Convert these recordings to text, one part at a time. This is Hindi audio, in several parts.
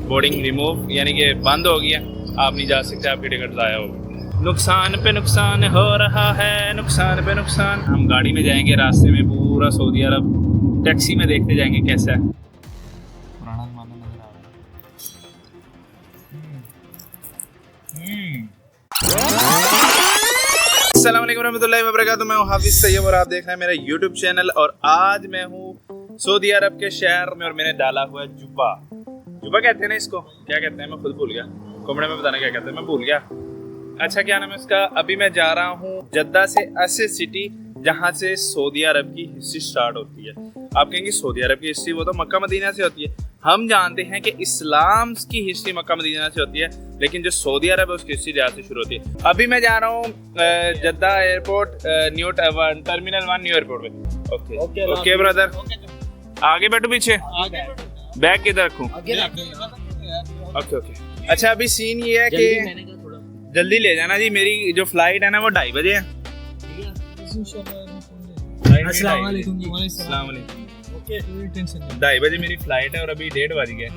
बोर्डिंग रिमूव यानी कि बंद हो गया, आप नहीं जा सकते, आपकी टिकट ज़ाया होगी। नुकसान पे नुकसान हो रहा है, नुकसान पे नुकसान। हम गाड़ी में जाएंगे, रास्ते में पूरा सऊदी अरब टैक्सी में देखते जाएंगे कैसा है। पुराना ज़माना नज़र आ रहा है। अस्सलाम वालेकुम रहमतुल्लाहि व बरकातुहू। मैं हूं हाफिज़ तैयब और आप देख रहे हैं मेरा यूट्यूब चैनल। और आज मैं हूं सऊदी अरब के शहर में और मैंने डाला हुआ है जुब्बा। जुब्बा कहते हैं ना इसको, क्या कहते हैं मैं खुद भूल गया, कमेंट में बताना क्या कहते हैं, मैं भूल गया। अच्छा क्या नाम है उसका। अभी मैं जा रहा हूँ जद्दा से असे सिटी, जहाँ से सऊदी अरब की हिस्ट्री स्टार्ट होती है। आप कहेंगे सऊदी अरब की हिस्ट्री वो तो मक्का मदीना से होती है। हम जानते हैं कि इस्लाम की हिस्ट्री मक्का मदीना से होती है, लेकिन जो सऊदी अरब है उसकी हिस्ट्री जहाँ से शुरू होती है। अभी मैं जा रहा हूँ Jeddah airport, new terminal 1 new airport पे। ओके ब्रदर, आगे बैठो पीछे, बैग किधर रखूँ? ओके। अच्छा अभी सीन ये है कि जल्दी ले जाना जी, मेरी जो फ्लाइट है ना वो 2:30 बजे है। अस्सलाम वालेकुम। 2:30 बजे मेरी फ्लाइट है और अभी 1:30 बज गए।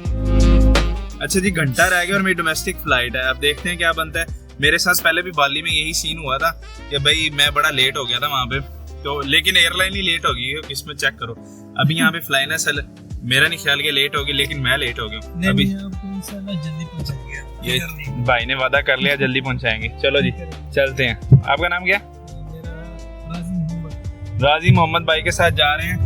अच्छा जी घंटा रह गया और मेरी डोमेस्टिक फ्लाइट है। अब देखते हैं क्या बनता है। मेरे साथ पहले भी बाली में यही सीन हुआ था कि भाई मैं बड़ा लेट हो गया था वहाँ पे, तो लेकिन एयरलाइन ही लेट हो गई, इसमें चेक करो। अभी यहाँ पे फ्लाइन है, मेरा नहीं ख्याल कि लेट होगी, लेकिन मैं लेट हो गया। अभी जल्दी पहुंचाएंगे, ये भाई ने वादा कर लिया जल्दी पहुंचाएंगे। चलो जी चलते हैं। आपका नाम क्या? राजी मोहम्मद भाई के साथ जा रहे हैं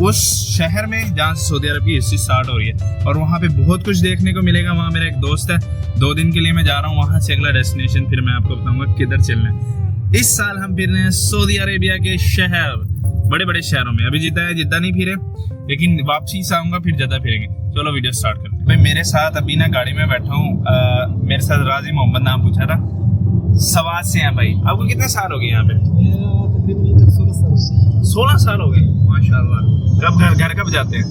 उस शहर में जहाँ से सऊदी अरब की हिस्ट्री स्टार्ट हो रही है, और वहाँ पे बहुत कुछ देखने को मिलेगा। वहाँ मेरा एक दोस्त है, 2 दिन के लिए मैं जा रहा हूँ वहाँ से। अगला डेस्टिनेशन फिर मैं आपको बताऊंगा किधर चलना है। इस साल हम फिर रहे हैं सऊदी अरेबिया के शहर, बड़े बड़े शहरों में। अभी जिद्दा नहीं फिरे, लेकिन वापसी से आऊंगा फिर जद्दा फिरेंगे। चलो वीडियो स्टार्ट करते हैं। भाई मेरे साथ अभी ना गाड़ी में बैठा हूँ, मेरे साथ राजी मोहम्मद नाम पूछा था, सवाद से हैं भाई। आपको कितने साल हो गए यहाँ पे? तकरीबन 16 साल हो गए, माशाल्लाह। कब घर कब जाते हैं?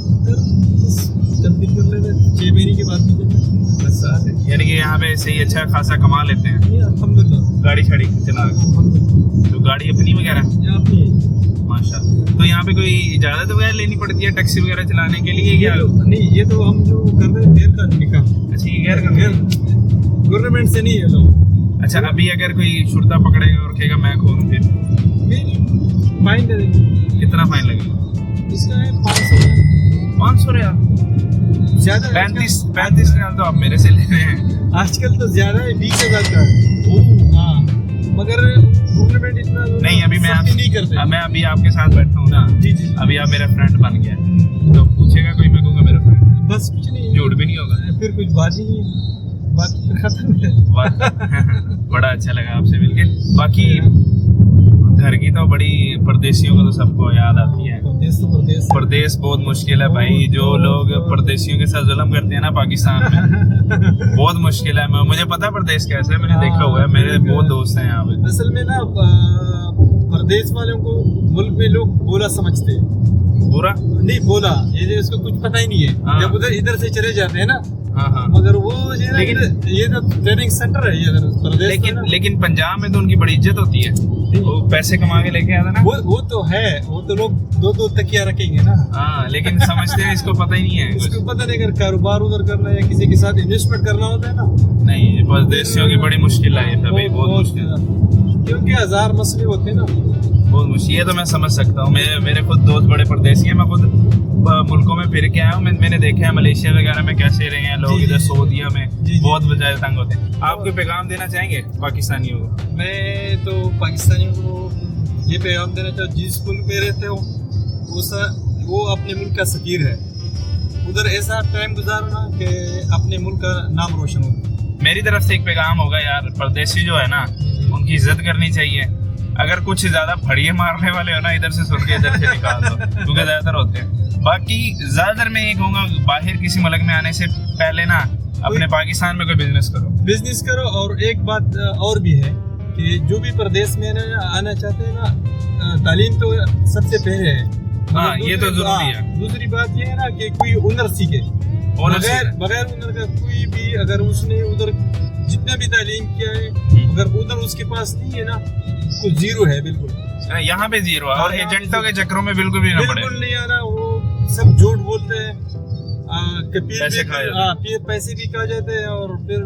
जब दिन कर लेते 6 महीने के बाद। यानी कि यहाँ पे सही अच्छा खासा कमा लेते हैं अल्हम्दुलिल्लाह। गाड़ी छड़ी चला, तो गाड़ी अपनी वगैरह माशाल्लाह। तो यहाँ पे कोई इजाजत वगैरह लेनी पड़ती है टैक्सी वगैरह चलाने के लिए या नहीं? ये तो हम जो कर रहे हैं गैर कानूनी काम। अच्छा ये गैर गवर्नमेंट से नहीं है लोग। अच्छा अभी अगर कोई शुरता पकड़ेगा और कहेगा मैं खोलूं फिर फाइन करेंगे। कितना फाइन लगेगा? इसका है 500 रियाल। ज्यादा 35 रियाल तो आप मेरे से ले रहे हैं। आजकल तो ज्यादा है, 20,000 का। हाँ मगर गवर्नमेंट इतना नहीं। अभी मैं नहीं करते। मैं अभी आपके साथ बैठा हूँ ना जी। अभी आप मेरा फ्रेंड बन गया, तो पूछेगा कोई, मैं कहूँगा मेरा फ्रेंड, बस कुछ नहीं, झूठ भी नहीं होगा, फिर कुछ बात ही नहीं, बात फिर खत्म है। बड़ा अच्छा लगा आपसे मिलके। बाकी घर की तो बड़ी, परदेशियों को तो सबको याद आती है। परदेश बहुत मुश्किल है भाई। जो लोग परदेशियों के साथ जुल्म करते हैं ना पाकिस्तान में, बहुत मुश्किल है। मुझे पता है परदेश कैसा है, मैंने देखा हुआ है, मेरे बहुत दोस्त हैं यहाँ पे। असल में ना परदेश वालों को मुल्क में लोग बोला समझते हैं। बुरा नहीं बोला, ये इसको कुछ पता ही नहीं है। जब उधर इधर से चले जाते हैं ना, हाँ। मगर वो ये तो ट्रेनिंग सेंटर है ये प्रदेश। लेकिन पंजाब में तो उनकी बड़ी इज्जत होती है, वो पैसे कमा के लेके आता ना। वो तो है, वो तो लोग 2-2 तकिया रखेंगे ना। हाँ लेकिन समझते हैं इसको पता ही नहीं है, इसको पता नहीं। अगर कारोबार उधर करना है या किसी के साथ इन्वेस्टमेंट करना होता है ना, नहीं परदेशियों की बड़ी मुश्किल है भाई, बहुत मुश्किल, क्योंकि 1000 मसले होते हैं ना, बहुत मुश्किल। ये तो मैं समझ सकता हूँ। मेरे खुद दोस्त बड़े परदेसी हैं, मैं खुद मुल्कों में फिर के आया हूँ। मैंने देखा है मलेशिया वगैरह में कैसे रहे हैं लोग, इधर सऊदीया में बहुत वजह तंग होते हैं। आप कोई पैगाम देना चाहेंगे पाकिस्तानियों को? मैं तो पाकिस्तानियों को ये पैगाम देना चाहूँ, जिस मुल्क में रहते हो वो अपने मुल्क का सफीर है। उधर ऐसा टाइम गुजारो ना कि अपने मुल्क का नाम रोशन हो। मेरी तरफ से एक पैगाम होगा यार, परदेसी जो है ना उनकी इज्जत करनी चाहिए। अगर कुछ ज्यादा फड़िए मारने वाले हो ना, इधर से सुन के इधर से निकाल दो, क्योंकि ज्यादातर होते हैं। बाकी ज्यादातर मैं ये कहूँगा बाहर किसी मुल्क में आने से पहले ना अपने पाकिस्तान में कोई बिजनेस करो। और एक बात और भी है कि जो भी प्रदेश में आना चाहते हैं ना, तालीम तो सबसे पहले है। हाँ ये तो जरूरी है। दूसरी बात ये है ना कि कोई हुनर सीखे, बगैर हुनर का कोई भी, अगर उसने उधर जितना भी तालीम किया है, अगर हुनर उसके पास नहीं है ना, तो जीरो है बिल्कुल। यहाँ पे जीरो है। और एजेंटों के चक्करों में बिल्कुल भी ना पड़े। बिल्कुल नहीं आना, वो सब झूठ बोलते हैं। पैसे खाए जाते हाँ, फिर पैसे भी खा जाते हैं और फिर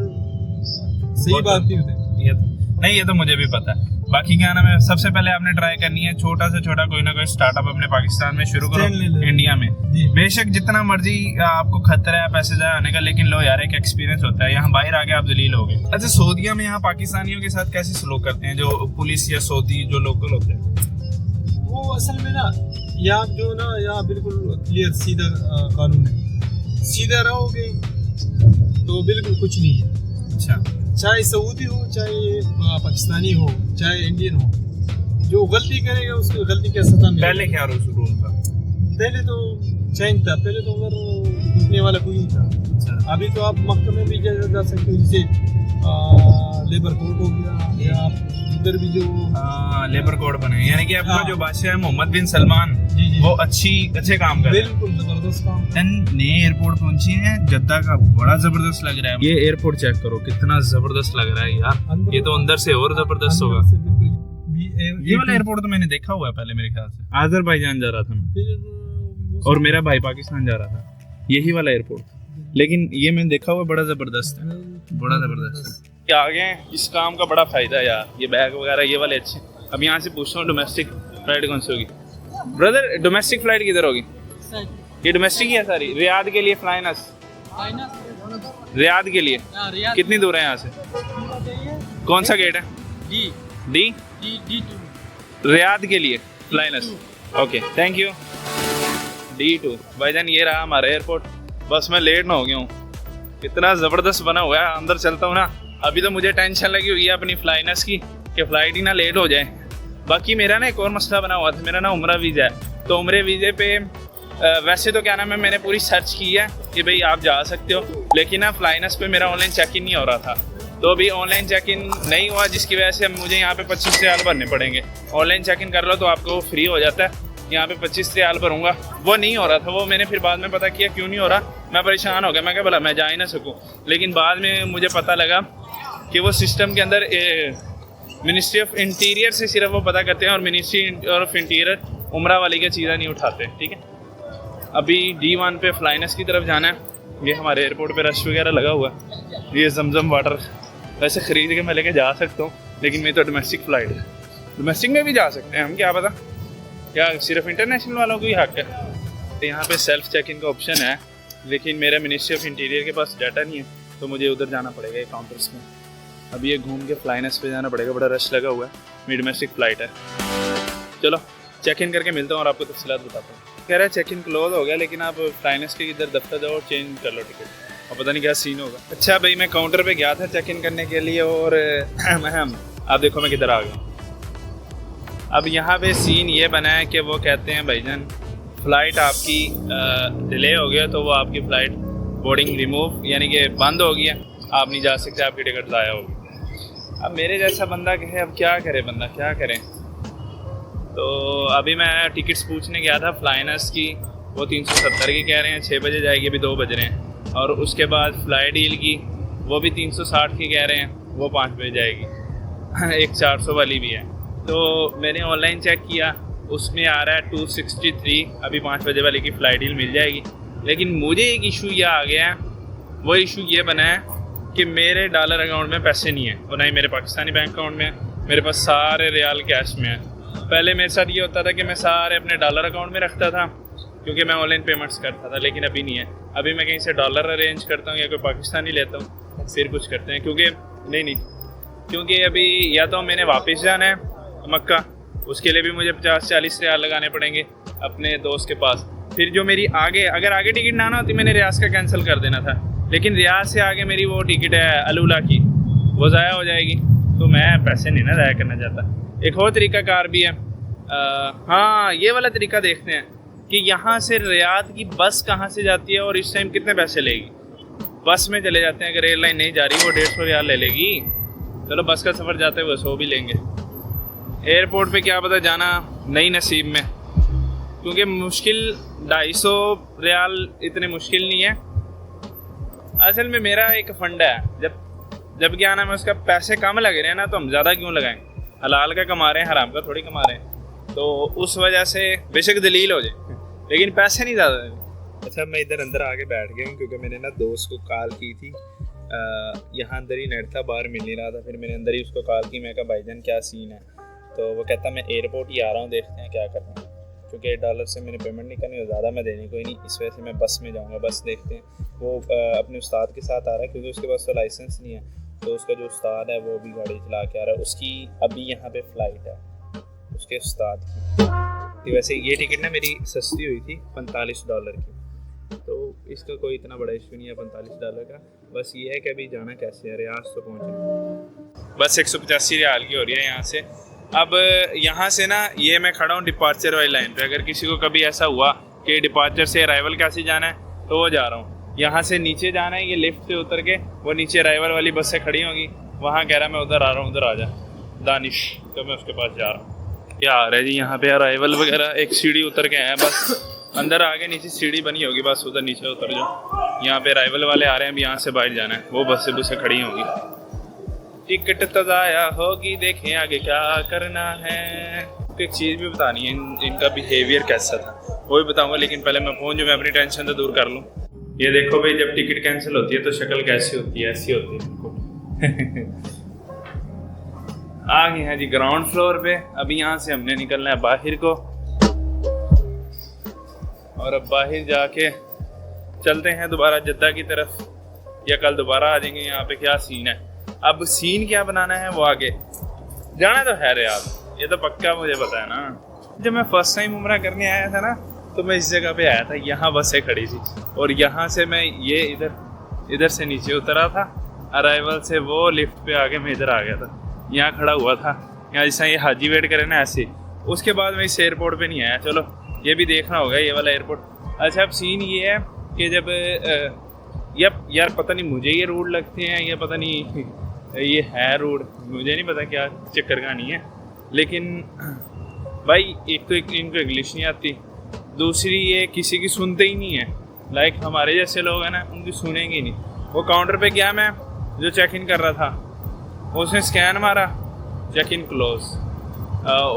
सही बहुत बात नहीं होती। ये तो मुझे भी पता है। बाकी क्या नाम है, सबसे पहले आपने ट्राई करनी है छोटा से छोटा कोई ना कोई स्टार्टअप अपने पाकिस्तान में शुरू Stand ले करो, लो। इंडिया में। जी। बेशक जितना मर्जी आपको खतरा है पैसे जाए आने का, लेकिन लो यार एक एक्सपीरियंस होता है, यहाँ बाहर आके आप जलील हो गए। अच्छा, सऊदीया में यहाँ पाकिस्तानियों के साथ कैसे सलूक करते हैं जो पुलिस या सऊदी जो लोकल होते हैं? वो असल में ना यहाँ जो ना यहाँ बिल्कुल क्लियर सीधा कानून है, सीधा रहोगे तो बिल्कुल कुछ नहीं है। अच्छा, चाहे सऊदी हो, चाहे पाकिस्तानी हो, चाहे इंडियन हो, जो गलती करेगा उसको गलती का सजा मिलेगा। पहले क्या रूल था? पहले तो चैन था, पहले तो उधर घुसने वाला कोई नहीं था। अच्छा, अभी तो आप मक्का में भी जा सकते हो, जैसे लेबर कोर्ट हो गया, या आप उधर भी जो हाँ लेबर कोड बने, यानी कि आपका हाँ। जो बादशाह है मोहम्मद बिन सलमान, जी जी वो अच्छे काम कर रहे हैं। बिल्कुल जबरदस्त काम। नए एयरपोर्ट पहुंचे हैं जद्दा का, बड़ा जबरदस्त लग रहा है। ये एयरपोर्ट चेक करो कितना जबरदस्त लग रहा है यार, ये तो अंदर से और जबरदस्त होगा। अंदर से बिल्कुल ये वाला एयरपोर्ट तो मैंने देखा हुआ है पहले, मेरे ख्याल से अजरबैजान जा रहा था मैं, फिर और मेरा भाई पाकिस्तान जा रहा था, यही वाला एयरपोर्ट। लेकिन ये मैंने देखा हुआ है, बड़ा जबरदस्त है, बड़ा जबरदस्त है। ये आ गए, इस काम का बड़ा फायदा है यार, ये बैग वगैरह ये वाले अच्छे। अब यहाँ से पूछता हूँ डोमेस्टिक फ्लाइट कौन सी होगी। ब्रदर डोमेस्टिक फ्लाइट किधर होगी? ये डोमेस्टिक ही है सारी, रियाद के लिए फ्लाइनस, रियाद के लिए कितनी दूर है यहाँ से? कौन सा गेट है? डी रियाद के लिए फ्लाइनस। Okay thank you. D2 भाईजान, ये रहा हमारा एयरपोर्ट। बस मैं लेट ना हो गया हूँ, इतना ज़बरदस्त बना हुआ है। अंदर चलता हूँ ना, अभी तो मुझे टेंशन लगी हुई है अपनी फ्लाइनस की कि फ़्लाइट ही ना लेट हो जाए। बाकी मेरा ना एक और मसला बना हुआ था, मेरा ना उम्रा वीज़ा है, तो उम्रे वीज़े पे वैसे तो क्या नाम है, मैंने पूरी सर्च की है कि भाई आप जा सकते हो, लेकिन ना फ्लाइनस पे मेरा ऑनलाइन चेक इन नहीं हो रहा था। तो अभी ऑनलाइन चेक इन नहीं हुआ, जिसकी वजह से मुझे यहाँ पे 25 रियाल भरने पड़ेंगे। ऑनलाइन चेक इन कर लो तो आपको फ्री हो जाता है, यहाँ पे 25 रियाल भरूंगा, वो नहीं हो रहा था। वो मैंने फिर बाद में पता किया क्यों नहीं हो रहा, मैं परेशान हो गया, मैं क्या भला मैं जा ही ना सकूँ। लेकिन बाद में मुझे पता लगा कि वो सिस्टम के अंदर मिनिस्ट्री ऑफ इंटीरियर से सिर्फ वो पता करते हैं, और मिनिस्ट्री ऑफ इंटीरियर उम्रा वाली की चीज़ें नहीं उठाते। ठीक है, अभी D1 पे फ्लाइनस की तरफ जाना है। ये हमारे एयरपोर्ट पे रश वगैरह लगा हुआ है। ये जमजम वाटर वैसे ख़रीद के मैं लेके जा सकता हूँ, लेकिन मेरी तो डोमेस्टिक फ़्लाइट है, डोमेस्टिक में भी जा सकते हैं हम, क्या पता, क्या सिर्फ इंटरनेशनल वालों को ही हक है। तो यहाँ पे सेल्फ चेक इन का ऑप्शन है, लेकिन मेरा मिनिस्ट्री ऑफ इंटीरियर के पास डाटा नहीं है, तो मुझे उधर जाना पड़ेगा काउंटर्स में। अभी ये घूम के फ्लाइनस पे जाना पड़ेगा, बड़ा रश लगा हुआ है, मेरी डोमेस्टिक फ़्लाइट है। चलो चेक इन करके मिलता हूँ और आपको तफसीलात बताता हूँ। कह रहा है चेक इन क्लोज हो गया, लेकिन आप फ्लाइनस के इधर दफ्तर जाओ और चेंज कर लो टिकट, और पता नहीं क्या सीन होगा। अच्छा भाई, मैं काउंटर पे गया था चेक इन करने के लिए, और आप देखो मैं किधर आ गया। अब यहाँ पे सीन ये बना है कि वो कहते हैं भाईजान फ़्लाइट आपकी डिले हो गया, तो वो आपकी फ़्लाइट बोर्डिंग रिमूव यानी कि बंद हो गया, आप नहीं जा सकते, आपकी टिकट ज़ाया होगी। अब मेरे जैसा बंदा कहे अब क्या करे, बंदा क्या करें। तो अभी मैं टिकट्स पूछने गया था फ्लाइनस की, वो 370 की कह रहे हैं, 6 बजे जाएगी, अभी 2 बज रहे हैं। और उसके बाद फ्लाई डील की वो भी 360 की कह रहे हैं, वो 5 बजे जाएगी। एक 400 वाली भी है। तो मैंने ऑनलाइन चेक किया, उसमें आ रहा है 263, अभी 5 बजे वाली की फ़्लाई डील मिल जाएगी। लेकिन मुझे एक इशू ये आ गया है, वो इशू ये बना है कि मेरे डॉलर अकाउंट में पैसे नहीं है, और ना ही मेरे पाकिस्तानी बैंक अकाउंट में, मेरे पास सारे रियाल कैश में है। पहले मेरे साथ ये होता था कि मैं सारे अपने डॉलर अकाउंट में रखता था, क्योंकि मैं ऑनलाइन पेमेंट्स करता था, लेकिन अभी नहीं है। अभी मैं कहीं से डॉलर अरेंज करता हूँ या कोई पाकिस्तानी लेता हूँ, फिर कुछ करते हैं, क्योंकि क्योंकि अभी या तो मैंने वापस जाना है मक्का, उसके लिए भी मुझे 50-40 रियाल लगाने पड़ेंगे अपने दोस्त के पास। फिर जो मेरी अगर आगे टिकट ना होती, मैंने रियाज का कैंसिल कर देना था, लेकिन रियाज से आगे मेरी वो टिकट है अलूला की, वो ज़ाया हो जाएगी, तो मैं पैसे नहीं ना ज़ाया करना चाहता। एक और तरीका कार भी है, हाँ ये वाला तरीका देखते हैं कि यहाँ से रियाद की बस कहाँ से जाती है और इस टाइम कितने पैसे लेगी। बस में चले जाते हैं, अगर एयरलाइन नहीं जा रही वो 150 रियाल ले लेगी, चलो बस का सफ़र जाते हुए 100 भी लेंगे। एयरपोर्ट पे क्या पता जाना नहीं नसीब में, क्योंकि मुश्किल 250 रियाल इतने मुश्किल नहीं है। असल में मेरा एक फंड है, जब क्या नाम है उसका पैसे कम लग रहे हैं ना, तो हम ज़्यादा क्यों लगाएं, हलाल का कमा रहे हैं, हराम का थोड़ी कमा रहे हैं। तो उस वजह से बेशक दलील हो जाए, लेकिन पैसे नहीं ज़्यादा अच्छा मैं इधर अंदर आके बैठ गया हूँ क्योंकि मैंने ना दोस्त को कॉल की थी, यहाँ अंदर ही नेट था, बाहर मिल नहीं रहा था। फिर मैंने अंदर ही उसको कॉल की, मैं कहा भाईजान क्या सीन है, तो वो कहता मैं एयरपोर्ट ही आ रहा हूँ, देखते हैं क्या करना है। क्योंकि $8 से मैंने पेमेंट नहीं करनी और ज़्यादा मैं देने कोई नहीं, इस वजह से मैं बस में जाऊँगा। बस देखते हैं, वो अपने उस्ताद के साथ आ रहा है क्योंकि उसके पास तो लाइसेंस नहीं है, तो उसका जो उस्ताद है वो भी गाड़ी चला के आ रहा है, उसकी अभी यहाँ पे फ़्लाइट है उसके उस्ताद की। वैसे ये टिकट ना मेरी सस्ती हुई थी $45 की, तो इसका कोई इतना बड़ा इशू नहीं है $45 का। बस ये है कि अभी जाना कैसे है, रियाज तो पहुँचे। बस 185 रियाल की हो रही है यहाँ से। अब यहाँ से ना ये मैं खड़ा हूँ डिपार्चर वाली लाइन पे। अगर किसी को कभी ऐसा हुआ कि डिपार्चर से अराइवल कैसे जाना है तो वो जा रहा हूँ। यहाँ से नीचे जाना है, ये लिफ्ट से उतर के वो नीचे अराइवल वाली बसें खड़ी होंगी, वहाँ कह रहा मैं उधर आ रहा हूँ, उधर आ जा दानिश, तो मैं उसके पास जा रहा हूँ। क्या आ रहा है जी यहाँ पे अराइवल वगैरह, एक सीढ़ी उतर के आए हैं, बस अंदर आगे नीचे सीढ़ी बनी होगी, बस उधर नीचे उतर जाओ। यहाँ पे अराइवल वाले आ रहे हैं, अब यहाँ से बाहर जाना है, वो बसें खड़ी होंगी। टिकट तो ज़ाया होगी, देखें आगे क्या करना है। एक चीज़ भी बतानी है, इनका बिहेवियर कैसा था वो भी बताऊंगा, लेकिन पहले मैं पहुंच जाऊँ, मैं अपनी टेंशन तो दूर कर लूँ। ये देखो भाई, जब टिकट कैंसिल होती है तो शक्ल कैसी होती है, ऐसी होती है। आ गए हैं जी ग्राउंड फ्लोर पे। अभी यहाँ से हमने निकलना है बाहर को, और अब बाहर जाके चलते हैं दोबारा जद्दा की तरफ, या कल दोबारा आ जाएंगे। यहाँ पे क्या सीन है, अब सीन क्या बनाना है वो आगे जाना तो है यार, ये तो पक्का मुझे पता है ना। जब मैं फर्स्ट टाइम उम्रा करने आया था ना, तो मैं इस जगह पे आया था, यहाँ बसें खड़ी थी, और यहाँ से मैं ये इधर से नीचे उतरा था अराइवल से, वो लिफ्ट पे आके मैं इधर आ गया था, यहाँ खड़ा हुआ था, यहाँ जैसा ये हाजी वेट करे ना ऐसे। उसके बाद मैं इस एयरपोर्ट पे नहीं आया। चलो ये भी देखना होगा, ये वाला एयरपोर्ट। अच्छा अब सीन ये है कि जब यार पता नहीं मुझे ये रोड लगते हैं या पता नहीं ये है रोड, मुझे नहीं पता क्या चक्कर का नहीं है। लेकिन भाई एक तो इनको इंग्लिश नहीं आती, दूसरी ये किसी की सुनते ही नहीं है। लाइक हमारे जैसे लोग हैं ना, उनकी सुनेंगे नहीं। वो काउंटर पे गया, मैं जो चेक इन कर रहा था, उसने स्कैन मारा, चेक इन क्लोज,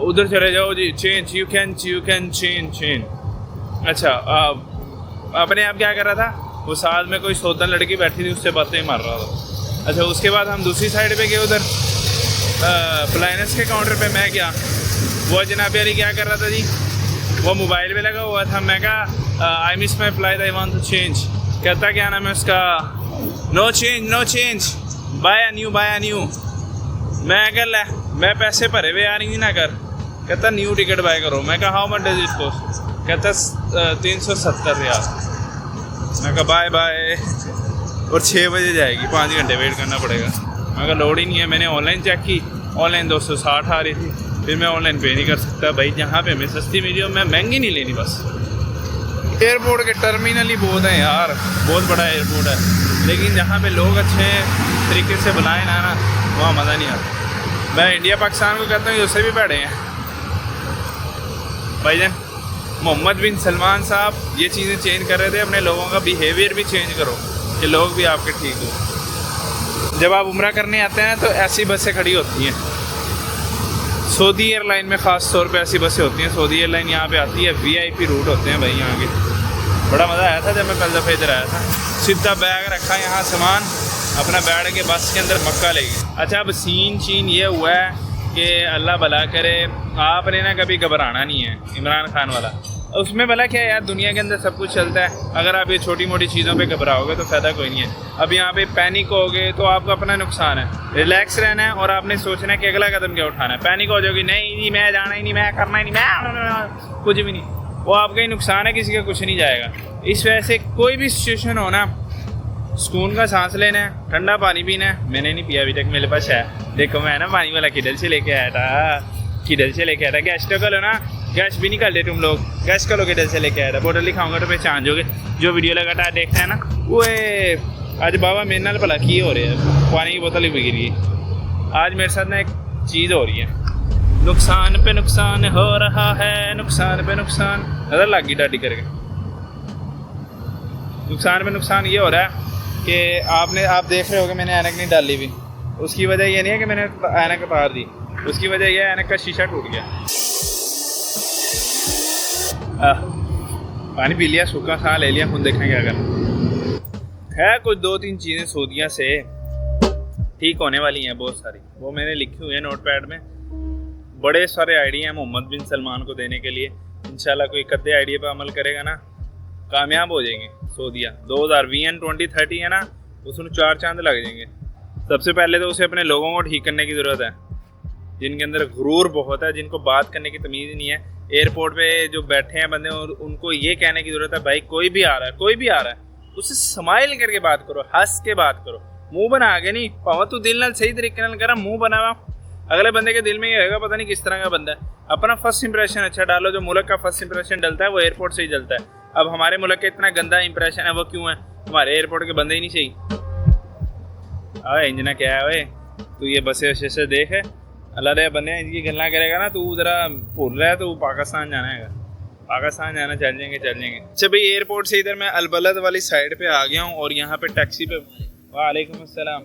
उधर चले जाओ जी, चेंज यू कैन चेंज। अच्छा अपने आप क्या कर रहा था, वो साथ में कोई सौतन लड़की बैठी थी, उससे बातें मार रहा था। अच्छा उसके बाद हम दूसरी साइड पे गए, उधर प्लाइनस के काउंटर पे मैं गया, वो जनाब यारी क्या कर रहा था जी, वो मोबाइल पे लगा हुआ था। मैं कहा I miss my flight, I want to change. कहता क्या नाम है उसका, no change, buy a new. मैं कह ले, मैं पैसे भरे हुए यार, ना कर। कहता न्यू टिकट बाय करो। मैं कहा how much does it cost? कहता 370 रियाल। मैं कहा बाय, और 6 बजे जाएगी, 5 घंटे वेट करना पड़ेगा। मैं कहा लोड ही नहीं है। मैंने ऑनलाइन चेक की, ऑनलाइन 260 आ रही थी, फिर मैं ऑनलाइन पे नहीं कर सकता भाई, जहाँ पे मैं सस्ती मिली हो मैं महंगी नहीं लेनी। बस एयरपोर्ट के टर्मिनल ही बहुत हैं यार, बहुत बड़ा एयरपोर्ट है, लेकिन जहाँ पे लोग अच्छे तरीके से बुलाए ना वहाँ मज़ा नहीं आता। मैं इंडिया पाकिस्तान को कहता हूँ, उससे भी बड़े हैं भाईजान। मोहम्मद बिन सलमान साहब ये चीज़ें चेंज कर रहे थे, अपने लोगों का बिहेवियर भी चेंज करो कि लोग भी आपके ठीक हो। जब आप उम्रा करने आते हैं तो ऐसी बसें खड़ी होती हैं, सऊदी एयरलाइन में ख़ास तौर पे ऐसी बसें होती हैं। सऊदी एयरलाइन यहाँ पे आती है, VIP रूट होते हैं भाई यहाँ के। बड़ा मज़ा आया था जब मैं पहली दफ़ा इधर आया था। सीधा बैग रखा यहाँ सामान, अपना बैठ के बस के अंदर मक्का ले गई। अच्छा अब सीन ये हुआ है कि अल्लाह भला करे, आपने ना कभी घबराना नहीं है, इमरान खान वाला। उसमें भला क्या है यार, दुनिया के अंदर सब कुछ चलता है। अगर आप ये छोटी मोटी चीज़ों पे घबराओगे तो फ़ायदा कोई नहीं है। अब यहाँ पे पैनिक होगे तो आपका अपना नुकसान है। रिलैक्स रहना है और आपने सोचना है कि अगला कदम क्या उठाना है। पैनिक हो जाओगे, नहीं मैं जाना ही नहीं, मैं करना ही नहीं, मैं कुछ भी नहीं, वो आपका ही नुकसान है, किसी का कुछ नहीं जाएगा। इस वजह से कोई भी सिचुएशन हो ना, सुकून का सांस लेना है, ठंडा पानी पीना है। मैंने नहीं पिया अभी तक, मेरे पास है। देखो मैं ना पानी वाला किडल से लेके आया था, गैस तो करो ना, गैस भी निकाल दे तुम लोग, गैस करो किडल से लेके आया था। बोतल लिखाऊंगा तो पहचान जोगे, जो वीडियो लगातार देखते हैं ना। वो आज बाबा मेरे नाल भला की हो रही है, पानी की बोतल ही बिगड़ गई। आज मेरे साथ ना एक चीज़ हो रही है, नुकसान पे नुकसान हो रहा है, नुकसान पे नुकसान। नजर लग गई डाडी करके। नुकसान पे नुकसान ये हो रहा है कि आप देख रहे होगे मैंने ऐनक नहीं डाली भी। उसकी वजह ये नहीं है कि मैंने ऐनक उतार दी, उसकी वजह यह है ऐनक का शीशा टूट गया। पानी पी लिया, सूखा खा ले लिया, खुद देखें क्या करना है। कुछ 2-3 चीज़ें सऊदीया से ठीक होने वाली हैं बहुत सारी, वो मैंने लिखी हुई है नोटपैड में। बड़े सारे आइडिया हैं मोहम्मद बिन सलमान को देने के लिए। इंशाल्लाह कोई कद्दे आइडिया पर अमल करेगा ना, कामयाब हो जाएंगे सऊदीया। 2020 2030 है ना, उसमें 4 चांद लग जाएंगे। सबसे पहले तो उसे अपने लोगों को ठीक करने की ज़रूरत है, जिनके अंदर गुरूर बहुत है, जिनको बात करने की तमीज़ नहीं है। एयरपोर्ट पे जो बैठे हैं बंदे, और उनको ये कहने की ज़रूरत है, भाई कोई भी आ रहा है, कोई भी आ रहा है, उससे स्माइल करके बात करो, हंस के बात करो, मुंह बना के नहीं। पावा तू दिल नाल सही तरीके नाल करा, मुंह बनावा, अगले बंदे के दिल में ये होगा पता नहीं किस तरह का बंदा है। अपना फर्स्ट इंप्रेशन अच्छा डालो। जो मुल्क का फर्स्ट इंप्रेशन डलता है वो एयरपोर्ट से ही डलता है। अब हमारे मुल्क का इतना गंदा इंप्रेशन है, वो क्यों है? हमारे एयरपोर्ट के बंदे ही नहीं सही। अरे इंजना क्या है भाई, तू ये बसे वसे से देख है, अल्लाह रे बंदे इनकी गल्ला करेगा ना, तू जरा भूल रहा है, तो पाकिस्तान जाना है, पाकिस्तान जाना, चल जाएंगे चल जाएंगे। अच्छा भाई, एयरपोर्ट से इधर मैं अलबलद वाली साइड पे आ गया हूँ, और यहाँ पे टैक्सी पे। वालेकुम अस्सलाम।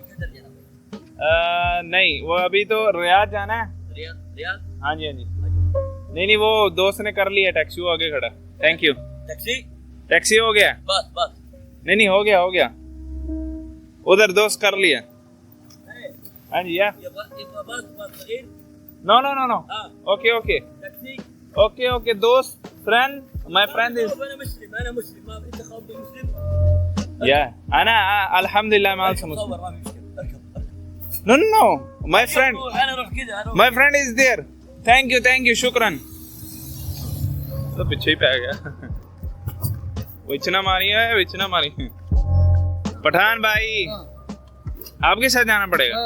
नहीं, वो अभी तो रियाद जाना है। रियाद? हाँ जी हाँ जी। नहीं वो दोस्त ने कर लिया टैक्सी, वो आगे खड़ा। Thank you. टैक्सी हो गया? बस नहीं हो गया उधर दोस्त कर लिया। हाँ जी या नो ओके दोस्त, फ्रेंड, माय फ्रेंड इज या अना अल्हम्दुलिल्लाह मैं मुस्लिम। No, my friend is there. Thank you, शुक्रन। तो पीछे ही पे आ गया। विचना मारी है। पठान भाई, आपके साथ जाना पड़ेगा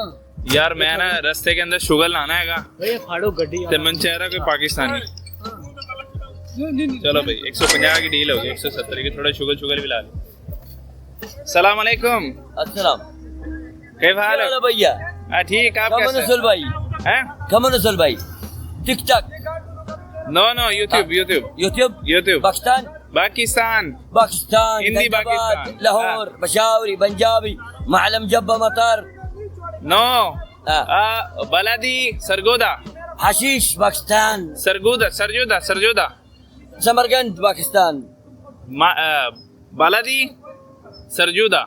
यार। मैं ना रास्ते के अंदर शुगर लाना है ते मन चाह रहा कोई पाकिस्तानी। चलो भाई, 150 की डील होगी, 170 की, थोड़ा शुगर भी ला लो। सलाम अलैकुम। अस्सलाम। क्या हाल है भैया? ठीक, आप कैसे नसल भाई हैं? कमन नसल भाई? TikTok? No YouTube. Pakistan Hindi, Pakistan, Lahore, Peshawari, Punjabi, मालम, जब्बा, मतर। नो बलादी, सरगोदा, हशीश, पाकिस्तान। सरजोदा, समरकंद, पाकिस्तान। बलादी, सरजोदा।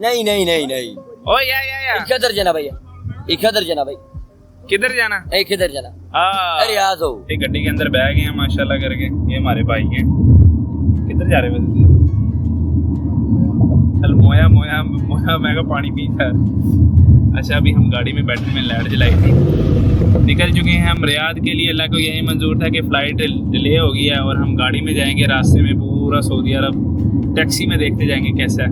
नहीं. ओ या किधर जाना भैया? किधर जाना भाई? किधर जाना? किधर जाना? अरे आ जाओ। एक गड्डी के अंदर बैग हैं माशाल्लाह करके, ये हमारे भाई हैं। किधर जा रहे वैसे? चल मोया मैं का पानी पी था। अच्छा, अभी हम गाड़ी में बैठे में लाइट जलाई थी, निकल चुके हैं हम रियाद के लिए। अल्लाह को यही मंजूर था कि फ़्लाइट डिले हो गई है, और हम गाड़ी में जाएंगे, रास्ते में पूरा सऊदी अरब टैक्सी में देखते जाएंगे कैसा है।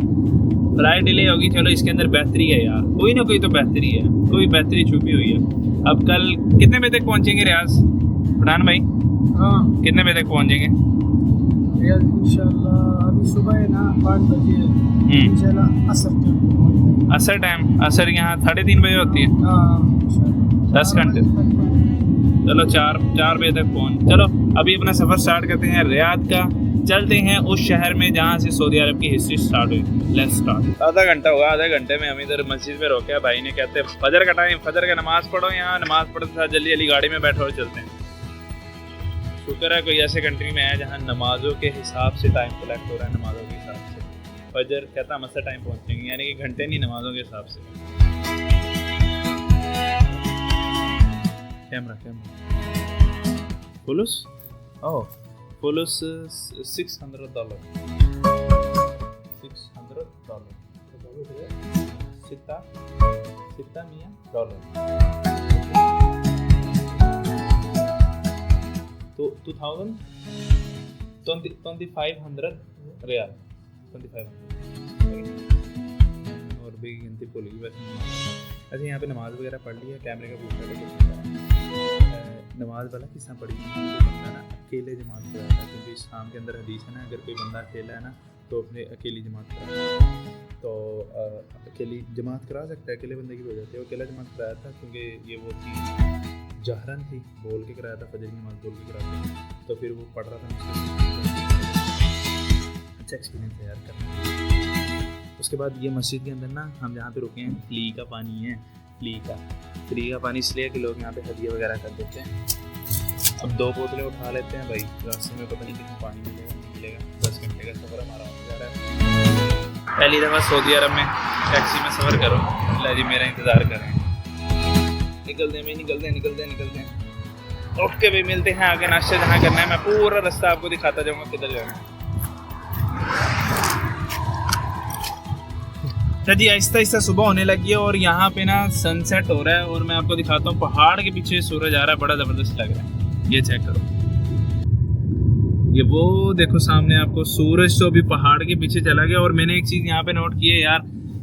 फ़्लाइट डिले होगी, चलो इसके अंदर बेहतरी है यार, कोई ना कोई तो बेहतरी है, कोई बेहतरी छुपी हुई है। अब कल कितने बजे तक पहुँचेंगे रियाज? पठान भाई कितने बजे तक पहुँचेंगे रियाज? इंशाल्लाह अभी सुबह है ना 5 बजे, इंशाल्लाह असर टाइम, असर यहाँ 3:30 बजे होती है। 10 घंटे। चलो 4 बजे तक पहुँच। चलो अभी अपना सफ़र स्टार्ट करते हैं रियाद का। चलते हैं उस शहर में जहाँ से सऊदी अरब की हिस्ट्री स्टार्ट हुई। Let's start. आधा घंटा हुआ, आधे घंटे में हम इधर मस्जिद में रोके। भाई ने कहते हैं फजर का टाइम, फजर का नमाज़ पढ़ो, यहाँ नमाज़ पढ़ते था जल्दी गाड़ी में बैठो और चलते हैं। शुक्र है कोई ऐसे कंट्री में है जहाँ नमाज़ों के हिसाब से टाइम कलेक्ट हो रहा है, नमाज़ों के हिसाब से। फजर कहता हम असर टाइम पहुँचेंगे, यानी कि घंटे नहीं, नमाज़ों के हिसाब से। कैमरा फुलुस फुलुस $600 $600 तो 2500 रियाल 2500 और भी गिनती भूल गई वैसे। अच्छा यहाँ पे नमाज वगैरह पढ़ ली है, कैमरे का पूछा नमाज वाला किस तरह पढ़ी बंदा ना अकेले जमात कराता है, क्योंकि इस्लाम के अंदर हदीस है ना, अगर कोई बंदा अकेला है ना तो अपने अकेली जमात कराता है, तो अकेली जमात करा सकता है, अकेले बंदे की हो जाती है। वो अकेला जमात कराया था क्योंकि ये वो थी जहरन थी, बोल के कराया था, फजर की नमाज बोल के कराया था, तो फिर वो पढ़ रहा था। अच्छा एक्सपीरियंस है यार करना। उसके बाद ये मस्जिद के अंदर ना हम जहाँ पे रुके हैं फ्ली का पानी है, फ्ली का फ्री का पानी इसलिए कि लोग यहाँ पे हदिया वगैरह कर देते हैं। अब 2 बोतलें उठा लेते हैं भाई, रास्ते में पता नहीं कितना पानी मिलेगा नहीं मिलेगा। 10 घंटे का सफ़र हमारा होने जा रहा है। पहली दफ़ा सऊदी अरब में टैक्सी में सफ़र करो, अल्लाह जी मेरा इंतज़ार करें। निकलते हैं निकलते हैं। ओके भाई, मिलते हैं आगे। नाश्ता जहाँ करना है मैं पूरा रास्ता आपको दिखाता जाऊँगा किधर जाना है। जी आहिस्ता आहिस्ता सुबह होने लगी है और यहाँ पे ना सनसेट हो रहा है और मैं आपको दिखाता हूँ पहाड़ के पीछे सूरज आ रहा है, बड़ा ज़बरदस्त लग रहा है। ये चेक करो, ये वो देखो सामने आपको सूरज तो अभी पहाड़ के पीछे चला गया। और मैंने एक चीज़ यहाँ पे नोट की है यार,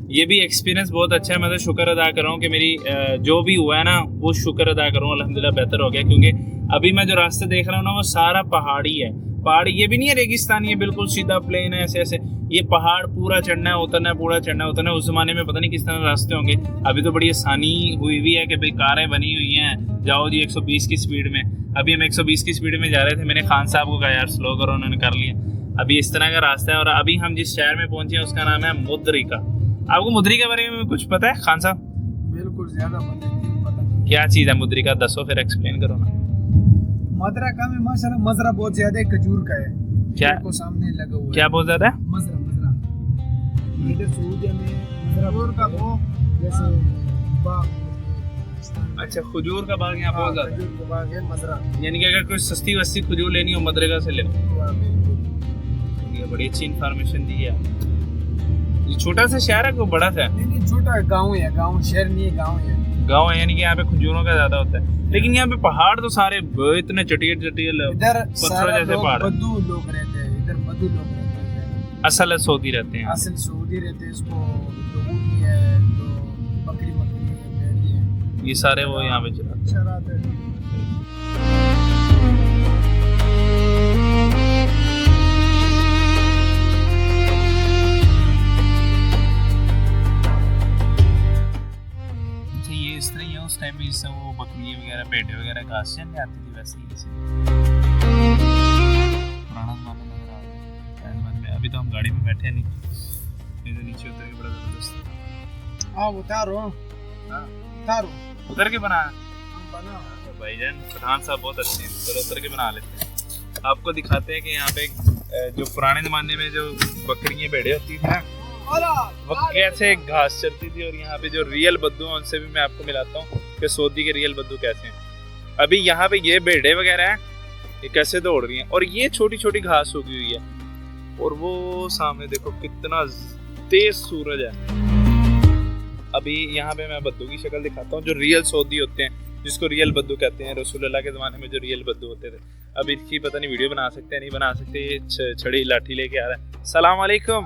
ये भी एक्सपीरियंस बहुत अच्छा है। मैं तो शुक्र अदा कर रहा हूँ कि मेरी जो भी हुआ है ना वो शुक्र अदा कर रहा हूँ, अल्हम्दुलिल्लाह बेहतर हो गया। क्योंकि अभी मैं जो रास्ते देख रहा हूँ ना वो सारा पहाड़ी है। पहाड़ ये भी नहीं है रेगिस्तानी है, बिल्कुल सीधा प्लेन है ऐसे ऐसे। ये पहाड़ पूरा चढ़ना है उतरना है, पूरा चढ़ना है उतरना है। उस ज़माने में पता नहीं किस तरह रास्ते होंगे, अभी तो बड़ी आसानी हुई हुई है कि भाई कारें बनी हुई हैं, जाओ जी 120 की स्पीड में। अभी हम 120 की स्पीड में जा रहे थे, मैंने खान साहब को कहा यार स्लो करो, उन्होंने कर लिया। अभी इस तरह का रास्ता है। और अभी हम जिस शहर में पहुंचे हैं उसका नाम है मुद्रिका। आपको मुद्रिका के बारे में कुछ पता है खान साहब? बिल्कुल ज़्यादा पता नहीं। क्या चीज़ है मुद्रिका, दसो फिर एक्सप्लेन करो ना। मदरका में माशाल्लाह मजरा बहुत ज्यादा है, खजूर का है। क्या को सामने लगा हुआ है। क्या बहुत ज्यादा है? मजरा इधर सऊदी में मजरा का वो जैसे बाग। अच्छा, खजूर का बाग यहाँ बहुत ज्यादा खजूर का बाग है मजरा। यानी कि अगर कोई सस्ती वस्ती खजूर लेनी हो मदरका से ले लो। ये बड़ी अच्छी इन्फॉर्मेशन दी है। ये छोटा सा शहर है कोई बड़ा सा? नहीं छोटा गाँव है, गाँव शहर नहीं है, गाँव है। गाँव है, यानी कि यहाँ पे खजूरों का ज्यादा होता है। लेकिन यहाँ पे पहाड़ तो सारे इतने चटियल इधर पत्थरों जैसे पहाड़। बद्दू लोग रहते हैं, इधर बद्दू लोग रहते हैं। असल सऊदी रहते हैं। असल सऊदी रहते हैं। इसको लोगों की है तो बकरी है, भेड़ी है, ये सारे वो यहाँ पे चलाते हैं। इस तरह ही है उस टाइम पे, जिससे वो बकरी वगैरह भेड़े वगैरह घास चलने आती थी, वैसे ही जैसे पुराना ज़माना नजर आ रहा है में। अभी तो हम गाड़ी में बैठे नहीं, नहीं तो नीचे उतर के बड़ा ज़बरदस्त। हाँ उतारो उतर के बना भाईजान। पठान साहब बहुत अच्छे हैं, चलो उतर के बना लेते हैं। आपको दिखाते हैं कि यहाँ पे जो पुराने ज़माने में जो बकरियाँ भेड़े होती थी ना वो कैसे घास चलती थी। और यहाँ पे जो रियल बद्दू हैं उनसे भी मैं आपको मिलाता हूँ कि सऊदी के रियल बद्दू कैसे हैं। अभी यहाँ पे ये भेड़े वगैरह हैं, ये कैसे दौड़ रही हैं और ये छोटी छोटी घास उगी हुई है। और वो सामने देखो कितना तेज सूरज है। अभी यहाँ पे मैं बद्दू की शक्ल दिखाता हूँ, जो रियल सऊदी होते हैं, जिसको रियल बद्दू कहते हैं। रसूलुल्लाह के ज़माने में जो रियल बद्दू होते थे। अभी इसकी पता नहीं वीडियो बना सकते हैं नहीं बना सकते। ये छड़ी लाठी लेके आ रहा है। सलाम वालेकुम,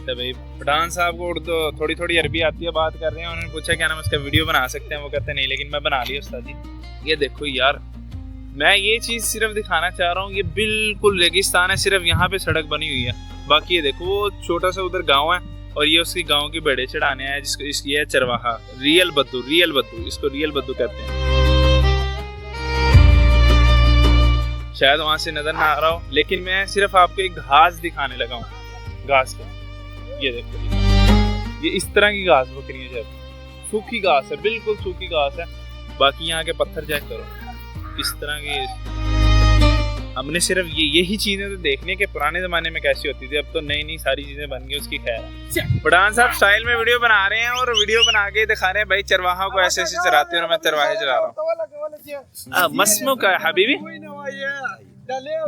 तो भाई पठान साहब को उर्दू थोड़ी थोड़ी अरबी आती है, बात कर रहे हैं। उन्होंने पूछा क्या नाम उसका वीडियो बना सकते हैं, वो कहते नहीं, लेकिन मैं बना लिया उस्ताद जी। ये देखो यार, मैं ये चीज़ सिर्फ दिखाना चाह रहा हूँ, ये बिल्कुल रेगिस्तान है, सिर्फ यहाँ पे सड़क बनी हुई है। बाकी ये देखो वो छोटा सा उधर गाँव है और ये उसकी गाँव की बेड़े चढ़ाने आए, जिसको इसकी है चरवाहा। रियल बद्दू इसको रियल बद्दू कहते हैं। शायद वहाँ से नजर ना आ रहा हो, लेकिन मैं सिर्फ आपको एक घास दिखाने लगा हूँ। घास का ये देखो, ये इस तरह की घास बकरियां जब सूखी घास है, बिल्कुल सूखी घास है। बाकी यहाँ के पत्थर चेक करो इस तरह के। हमने सिर्फ यही चीजें तो देखने के पुराने जमाने में कैसी होती थी, अब तो नई नई सारी चीजें बन गई। उसकी खैर है। पठान साहब स्टाइल में वीडियो बना रहे हैं और वीडियो बना के दिखा रहे हैं भाई चरवाहा को ऐसे ऐसे चराते हैं और मैं चरवाहे चला रहा हूँ। मस्मू का हबीबी,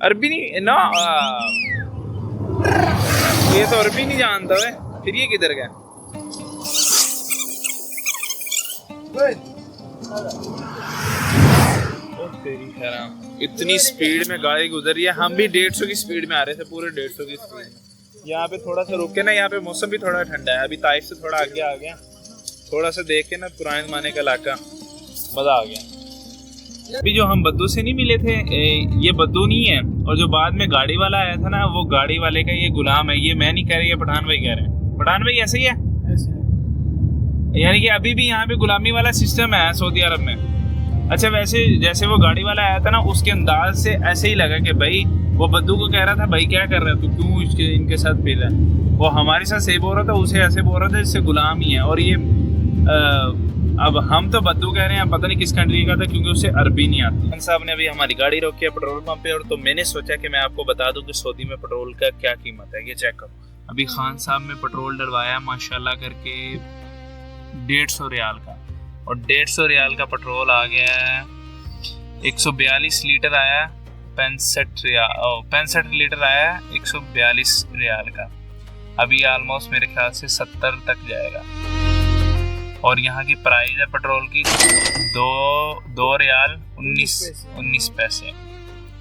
अरबी नहीं ना, ये तो अरबी नहीं जानता है, फिर ये किधर गया? इतनी स्पीड में गाड़ी गुजर रही है, हम भी 150 की स्पीड में आ रहे थे, पूरे 150 की स्पीड में। यहाँ पे थोड़ा सा रुके ना, यहाँ पे मौसम भी थोड़ा ठंडा है। अभी ताइफ से थोड़ा आगे आ गया, थोड़ा सा देख के ना पुराने ज़माने का इलाका मज़ा आ गया। अभी जो हम बद्दू से नहीं मिले थे, ये बद्दू नहीं है, और जो बाद में गाड़ी वाला आया था ना, वो गाड़ी वाले का ये गुलाम है। ये मैं नहीं कह रही, ये पठान भाई कह रहे हैं। पठान भाई ऐसे ही है, यानी कि अभी भी यहाँ पे गुलामी वाला सिस्टम है सऊदी अरब में। अच्छा, वैसे जैसे वो गाड़ी वाला आया था ना, उसके अंदाज से ऐसे ही लगा कि भाई वो बद्दू को कह रहा था, भाई क्या कर रहा है तू, क्यों इनके साथ फिर रहा है। वो हमारे साथ सही बोल रहा था, उसे ऐसे बोल रहा था इससे गुलाम ही है। और ये अब हम तो बद्दू कह रहे हैं, पता नहीं किस कंट्री का था, क्योंकि उसे अरबी नहीं आती। खान साहब ने अभी हमारी गाड़ी रोकी है पेट्रोल पंप पे, और तो मैंने सोचा कि मैं आपको बता दूं कि सऊदी में पेट्रोल का क्या कीमत है। ये चेक करो, अभी खान साहब में पेट्रोल डलवाया माशाल्लाह करके 150 रियाल का, और 150 रियाल का पेट्रोल आ गया है। 142 लीटर आया, 65 लीटर आया 142 रियाल का। अभी ऑलमोस्ट मेरे ख्याल से 70 तक जाएगा। और यहाँ की प्राइस है पेट्रोल की 2 रियाल 19 पैसे,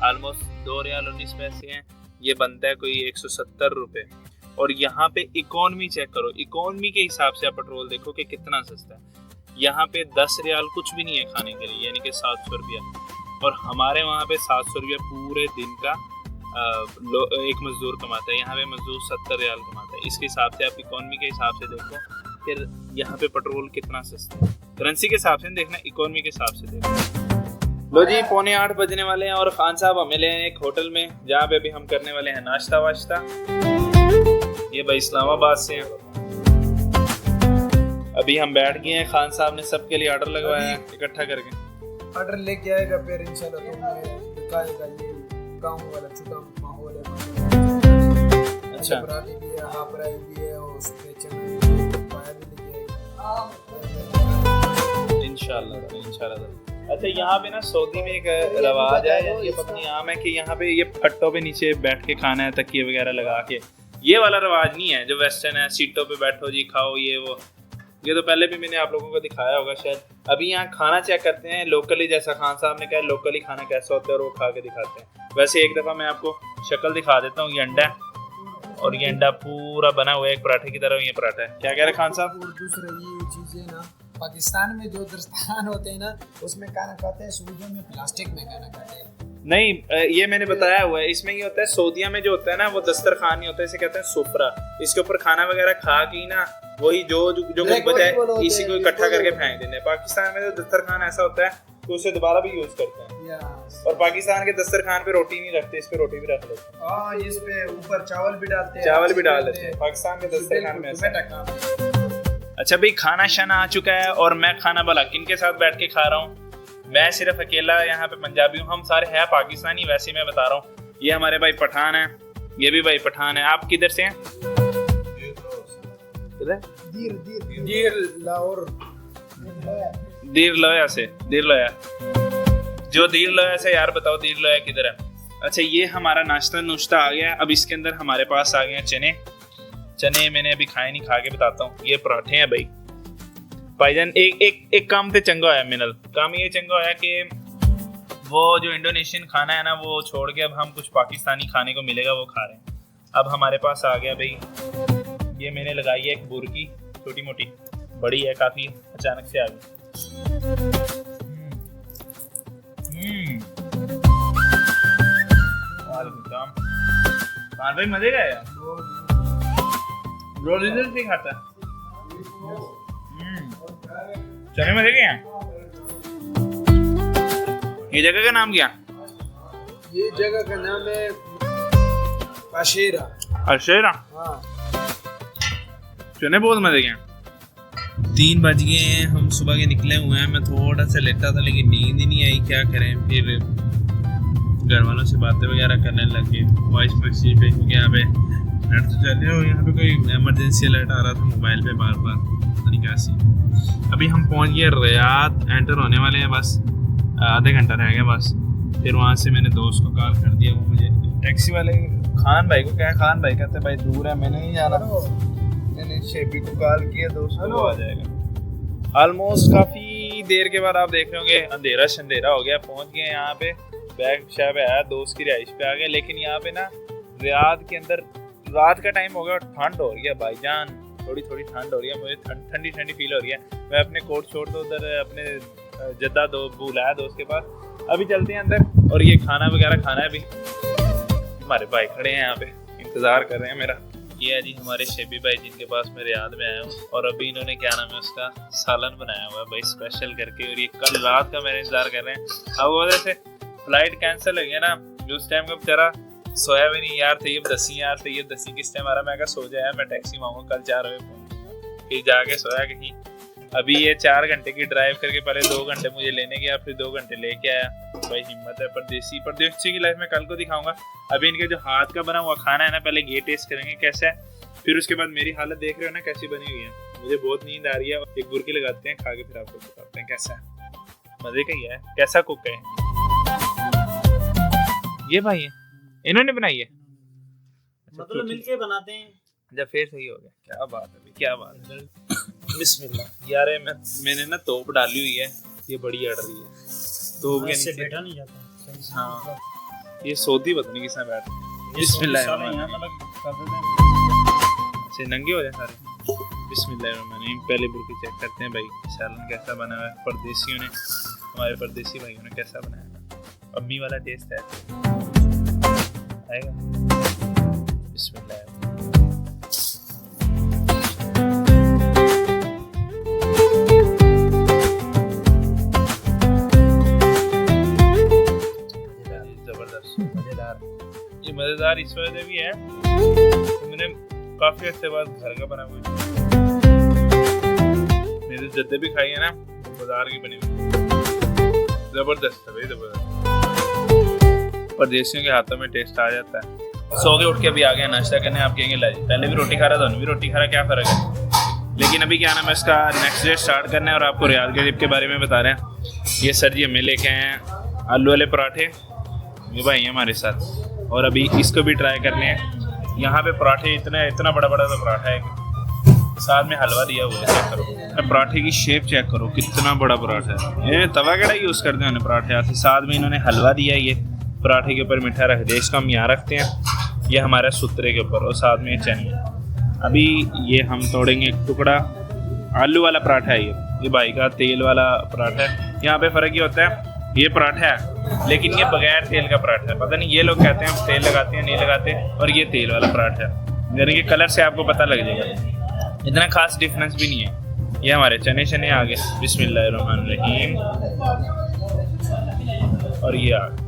ऑलमोस्ट 2 रियाल 19 पैसे हैं। ये बनता है कोई 170 रुपये। और यहाँ पे इकोनॉमी चेक करो, इकोनॉमी के हिसाब से आप पेट्रोल देखो कि कितना सस्ता है। यहाँ पे 10 रियाल कुछ भी नहीं है खाने के लिए, यानी कि 700 रुपया। और हमारे वहाँ पे 700 रुपया पूरे दिन का एक मजदूर कमाता है। यहाँ पे मजदूर 70 रियाल कमाता है। इसके हिसाब से आप इकोनॉमी के हिसाब से देखो फिर यहाँ पे पेट्रोल कितना सस्ता है। करेंसी के हिसाब से देखना, इकोनॉमी के हिसाब से देखना। लो जी, 7:45 बजने वाले हैं और खान साहब हमें ले हैं एक होटल में, जहाँ पे अभी हम करने वाले हैं नाश्ता वाश्ता। ये भाई इस्लामाबाद से हैं। अभी हम बैठ गए हैं, खान साहब ने सबके लिए ऑर्डर लगवाया है इकट्ठा करके। ऑर्डर लेके आएगा फिर इंशाल्लाह तो दिखाएगा ये गाँव वाला छोटा माहौल है। अच्छा, पराठे भी है, हाफ राइस भी है, और उसमें चना पाया भी लेके आएगा इंशाल्लाह। अच्छा, यहाँ पे ना सऊदी में एक रवाज है, ये पता नहीं आम है कि यहाँ पे ये फट्टों पे नीचे बैठ के खाना है, तकिए वगैरह लगा के। ये वाला रवाज नहीं है जो वेस्टर्न है, सीटों पे बैठो जी खाओ ये वो। ये तो पहले भी मैंने आप लोगों को दिखाया होगा शायद। अभी यहाँ खाना चेक करते हैं लोकली, जैसा खान साहब ने कहा लोकली खाना कैसा होता है, और वो खा के दिखाते हैं। वैसे एक दफ़ा मैं आपको शक्ल दिखा देता हूँ। ये अंडा है, और ये अंडा पूरा बना हुआ है एक पराठे की तरह। ये पराठा है, क्या कह रहे खान साहब? और दूसरा ये चीज़ें ना, पाकिस्तान में जो दस्तरखान होते हैं ना, उसमें खाना खाते हैं, सऊदियों में प्लास्टिक में खाना खाते हैं। नहीं, ये मैंने बताया हुआ है। इसमें ये होता है, सऊदिया में जो होता है ना, वो दस्तरखान नहीं होता है, इसे कहते हैं सुफरा। इसके ऊपर खाना वगैरह खा के ना वही जो कुछ बचा है इसी को इकट्ठा करके फेंक देते हैं। पाकिस्तान में तो दस्तरखान ऐसा होता है तो उसे दोबारा भी यूज करते हैं। और पाकिस्तान के दस्तरखान पे रोटी नहीं रखते, इस पे रोटी भी रख लेते हैं। हाँ, इस पे ऊपर चावल भी डालते हैं, चावल भी डाल देते हैं। पाकिस्तान के दस्तरखान में ऐसा है। अच्छा भाई, खाना शाना आ चुका है और मैं खाना भला किनके साथ बैठ के खा रहा हूँ? मैं सिर्फ अकेला यहाँ पे पंजाबी हूँ, हम सारे हैं पाकिस्तानी। वैसे मैं बता रहा हूँ, ये हमारे भाई पठान है, ये भी भाई पठान है। आप किधर से हैं? दीर लाहौर, दीर लोया से। दीर लोया, जो दीर लोया से यार बताओ दीर लोया किधर है? अच्छा, ये हमारा नाश्ता नुश्ता आ गया। अब इसके अंदर हमारे पास आ गए चने। चने मैंने अभी खाए नहीं, खा के बताता हूँ। ये पराठे हैं भाई। भाईजान एक काम पे चंगा होया मिनल, काम ये चंगा होया कि वो जो इंडोनेशियन खाना है ना, वो छोड़ के अब हम कुछ पाकिस्तानी खाने को मिलेगा वो खा रहे हैं। अब हमारे पास आ गया भाई, ये मैंने लगाई है एक बुर्की, छोटी मोटी, बड़ी है काफ़ी, अचानक से आ गई। भाई मजे का है, रोज भी खाता है। चने मजे के हैं। ये जगह का नाम क्या? ये जगह का नाम है अशेरा। अशेरा? हाँ। चने बहुत मजे के हैं। 3 बज गए हैं, हम सुबह के निकले हुए हैं। मैं थोड़ा सा लेटा था लेकिन नींद ही नहीं आई, क्या करें। फिर घर वालों से बातें वगैरह करने लगे, वॉइस मैसेज पे, क्योंकि यहाँ पे नेट तो चल रहे हो। यहाँ पे कोई इमरजेंसी अलर्ट आ रहा था मोबाइल पे बार बार, पता नहीं क्या सी। अभी हम पहुँच गए रियाद, एंटर होने वाले हैं, बस आधे घंटा रह गया बस। फिर वहाँ से मैंने दोस्त को कॉल कर दिया, वो मुझे टैक्सी वाले खान भाई को, क्या खान भाई कहते भाई दूर है, मैंने नहीं जाना। मैंने शेबी को कॉल किया, दोस्त को आ जाएगा। ऑलमोस्ट काफ़ी देर के बाद आप देख रहे होंगे अंधेरा शंधेरा हो गया। पहुँच गए यहाँ पे, बैग शायद आया, दोस्त की रिहाइश पे आ गए। लेकिन यहाँ पे ना रियाद के अंदर रात का टाइम हो गया और ठंड हो रही है भाईजान, थोड़ी ठंड हो रही है। मुझे ठंडी फील हो रही है। मैं अपने कोट छोड़ दो उधर अपने जद्दा बुलाया दोस्त के पास। अभी चलते हैं अंदर और ये खाना वगैरह खाना है। अभी हमारे भाई खड़े हैं यहाँ पे, इंतज़ार कर रहे हैं मेरा। ये है जी हमारे शेबी भाई जिनके पास मैं रियाद में आया हूँ, और अभी इन्होंने क्या नाम है उसका सालन बनाया हुआ है भाई स्पेशल करके, और ये कल रात का मेरा इंतजार कर रहे हैं। अब वजह से फ्लाइट कैंसिल हो गया ना, उस टाइम का बेचारा सोया भी नहीं। यार तैयब दसी, यार तैयब दसी किस टाइम आ रहा, मैं कहा सो जाया, मैं टैक्सी मांगूंगा कल 4 बजे फोन, फिर जाके सोया कहीं। अभी ये 4 घंटे की ड्राइव करके पहले 2 घंटे मुझे लेने गया, फिर 2 घंटे लेके आया। भाई हिम्मत है। परदेसी की लाइफ में कल को दिखाऊंगा। अभी इनके जो हाथ का बना हुआ खाना है ना, पहले ये टेस्ट करेंगे कैसा है, फिर उसके बाद मेरी हालत देख रहे हो ना कैसी बनी हुई है। मुझे बहुत नींद आ रही है, एक बुरकी लगाते हैं, खा के फिर आपको बताते हैं कैसा है। मजे का ही है, कैसा कुक है ये भाई है, इन्होंने बनाई है, मतलब मिलके बनाते हैं। जब फिर सही हो गया, क्या बात है, क्या बात है। बिस्मिल्लाह यार, मैंने ना तोप डाली हुई है, ये बड़ी अड़ रही है तो नीचे बैठा नहीं जाता। हाँ ये सऊदी पता नहीं किसने बैठ। बिस्मिल्लाह अच्छे नंगे हो जाए सारे। बिस्मिल्लाह पहले बुरकी चेक करते हैं भाई सालन कैसा बना हुआ है। परदेसियों ने, हमारे परदेसी भाइयों ने कैसा बनाया, अम्मी वाला टेस्ट है आएगा। बिस्मिल्लाह मजेदार इस वजह से भी है तो मैंने काफी अच्छे बाद घर का बना हुआ मेरे जद्दे भी खाई है ना, बाजार की बनी हुई, जबरदस्त है भाई, जबरदस्त। परदेसियों के हाथों में टेस्ट आ जाता है। सो के उठ के अभी आ गया नाश्ता करने। आप कहेंगे ला पहले भी रोटी खा रहा था, भी रोटी खा रहा, क्या फर्क है। लेकिन अभी क्या नाम है इसका नेक्स्ट डे स्टार्ट करना है और आपको रियाद के ट्रिप के बारे में बता रहे हैं। ये सर जी हमें लेके आए हैं आलू वाले पराठे, ये भाई हमारे साथ, और अभी इसको भी ट्राई करने हैं। यहाँ पे पराठे इतना बड़ा तो पराठा है, साथ में हलवा दिया हुआ है। चेक करो पराठे की शेप, चेक करो कितना बड़ा पराठा है। ये तवा कड़ा यूज़ करते हैं पराठे आते, साथ में इन्होंने हलवा दिया। ये पराठे के ऊपर मीठा रख दिया, इसको हम यहाँ रखते हैं, ये हमारे सूत्रे के ऊपर, और साथ में चने। अभी ये हम तोड़ेंगे एक टुकड़ा। आलू वाला पराठा है ये भाई का, तेल वाला पराठा है। यहाँ पे फ़र्क ये होता है, ये पराठा है लेकिन ये बगैर तेल का पराठा है। पता नहीं ये लोग कहते हैं तेल लगाते हैं, नहीं लगाते, और ये तेल वाला पराठा है। यानी कि कलर से आपको पता लग जाएगा, इतना खास डिफरेंस भी नहीं है। ये हमारे चने आ गए, बिस्मिल्लाहिर्रहमानिर्रहीम, और ये आ गए।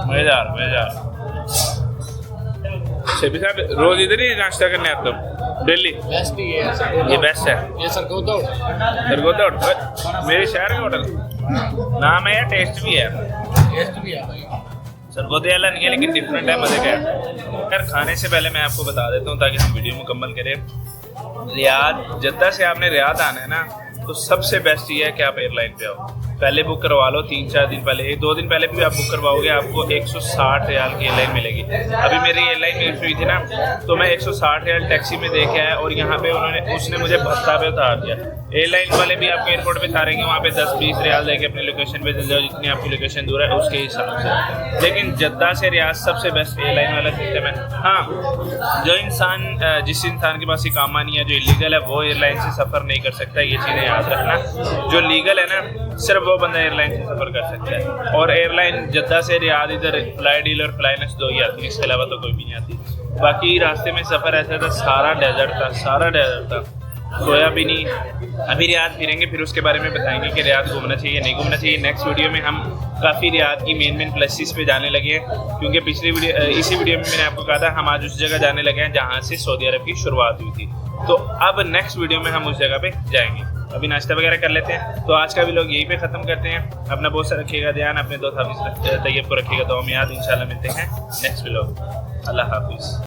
मजेदार। शेबी साहब रोज इधर ही नाश्ता करने आते हो? दिल्ली बेस्ट ही है, ये बेस्ट है। ये सरगोदा मेरे शहर का होटल नाम है या टेस्ट भी है? टेस्ट भी है भाई, सरगोदे वाला नहीं है लेकिन डिफरेंट है, मजे का है। यार खाने से पहले मैं आपको बता देता हूँ ताकि हम वीडियो मुकम्मल करें। रियाद जद्दा से आपने रियाद आना है ना, तो सबसे बेस्ट ये है कि आप एयरलाइन पे आओ, पहले बुक करवा लो। 3-4 दिन पहले, 1-2 दिन पहले भी आप बुक करवाओगे, आपको 160 रियाल की एयरलाइन मिलेगी। अभी मेरी एयरलाइन मिल हुई थी ना, तो मैं 160 रियाल टैक्सी में दे के आया, और यहाँ पे उसने मुझे भत्ता पे उतार दिया। एयरलाइन वाले भी आपको एयरपोर्ट पे उतारेंगे, वहाँ पे 10-20 रियाल देके अपनी लोकेशन पे चल जाओ, जितनी आपकी लोकेशन दूर है उसके हिसाब से। लेकिन जद्दा से रियाद सबसे बेस्ट एयरलाइन वाला सिस्टम है। हाँ, जो इंसान जिस इंसान के पास इकामा नहीं है, जो इलीगल है, वो एयरलाइन से सफ़र नहीं कर सकता, ये चीज़ें याद रखना। जो लीगल है ना, सिर्फ वो बंदा एयरलाइन से सफ़र कर सकता है। और एयरलाइन जद्दा से रियाद इधर फ्लाई डील और फ्लाइनेस 2 ही आती है, इसके अलावा तो कोई भी नहीं आती। बाकी रास्ते में सफ़र ऐसा था, सारा डेजर्ट था, सोया भी नहीं। अभी रियाद फिरेंगे, फिर उसके बारे में बताएंगे कि रियाद घूमना चाहिए नहीं घूमना चाहिए। नेक्स्ट वीडियो में हम काफ़ी रियाद की मेन प्लेसेस पे जाने लगे हैं, क्योंकि इसी वीडियो में मैंने आपको कहा था हम आज उस जगह जाने लगे हैं जहाँ से सऊदी अरब की शुरुआत हुई थी। तो अब नेक्स्ट वीडियो में हम उस जगह पे जाएंगे। अभी नाश्ता वगैरह कर लेते हैं, तो आज का भी लोग यहीं पे ख़त्म करते हैं। अपना बहुत सारा रखिएगा ध्यान, अपने दोस्त हाफिज़ तैयब को रखिएगा, तो हम याद इंशाल्लाह मिलते हैं नेक्स्ट व्लॉग। अल्लाह हाफिज़।